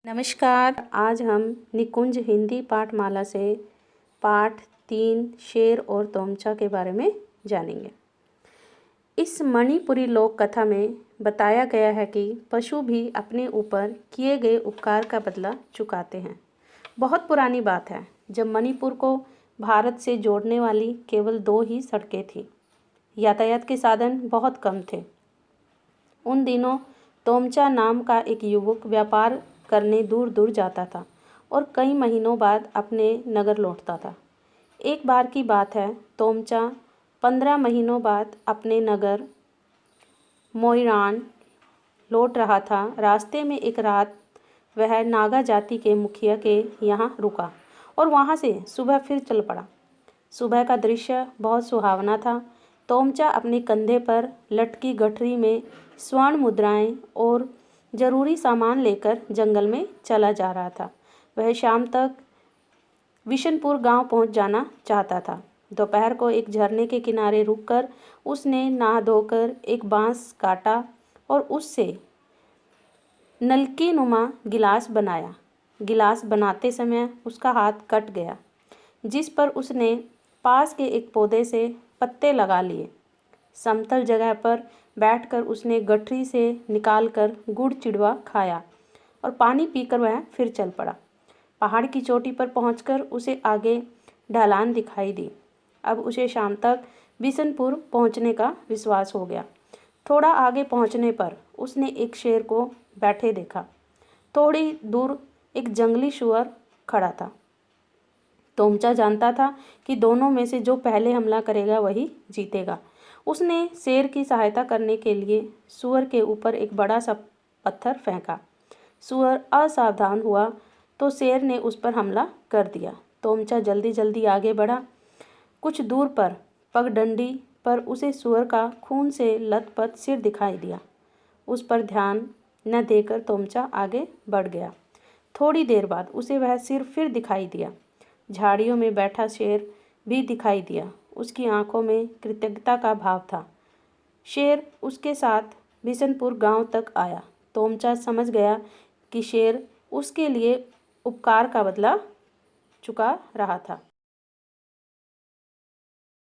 नमस्कार। आज हम निकुंज हिंदी पाठमाला से पाठ 3 शेर और तोमचा के बारे में जानेंगे। इस मणिपुरी लोक कथा में बताया गया है कि पशु भी अपने ऊपर किए गए उपकार का बदला चुकाते हैं। बहुत पुरानी बात है, जब मणिपुर को भारत से जोड़ने वाली केवल 2 ही सड़कें थीं। यातायात के साधन बहुत कम थे। उन दिनों तोमचा नाम का एक युवक व्यापार करने दूर दूर जाता था और कई महीनों बाद अपने नगर लौटता था। एक बार की बात है, तोमचा 15 महीनों बाद अपने नगर मोइरांग लौट रहा था। रास्ते में एक रात वह नागा जाति के मुखिया के यहाँ रुका और वहाँ से सुबह फिर चल पड़ा। सुबह का दृश्य बहुत सुहावना था। तोमचा अपने कंधे पर लटकी गठरी में स्वर्ण मुद्राएं और जरूरी सामान लेकर जंगल में चला जा रहा था। वह शाम तक विशनपुर गांव पहुंच जाना चाहता था। दोपहर को एक झरने के किनारे रुककर उसने नहा धोकर एक बांस काटा और उससे नलकी नुमा गिलास बनाया। गिलास बनाते समय उसका हाथ कट गया, जिस पर उसने पास के एक पौधे से पत्ते लगा लिए। समतल जगह पर बैठकर उसने गठरी से निकालकर गुड़ चिड़वा खाया और पानी पीकर वह फिर चल पड़ा। पहाड़ की चोटी पर पहुंचकर उसे आगे ढलान दिखाई दी। अब उसे शाम तक बिशनपुर पहुंचने का विश्वास हो गया। थोड़ा आगे पहुंचने पर उसने एक शेर को बैठे देखा। थोड़ी दूर एक जंगली सुअर खड़ा था। तोमचा जानता था कि दोनों में से जो पहले हमला करेगा वही जीतेगा। उसने शेर की सहायता करने के लिए सुअर के ऊपर एक बड़ा सा पत्थर फेंका। सुअर असावधान हुआ तो शेर ने उस पर हमला कर दिया। तोमचा जल्दी जल्दी आगे बढ़ा। कुछ दूर पर पगडंडी पर उसे सुअर का खून से लथपथ सिर दिखाई दिया। उस पर ध्यान न देकर तोमचा आगे बढ़ गया। थोड़ी देर बाद उसे वह सिर फिर दिखाई दिया। झाड़ियों में बैठा शेर भी दिखाई दिया। उसकी आंखों में कृतज्ञता का भाव था। शेर उसके साथ बिशनपुर गांव तक आया। तोमचा समझ गया कि शेर उसके लिए उपकार का बदला चुका रहा था।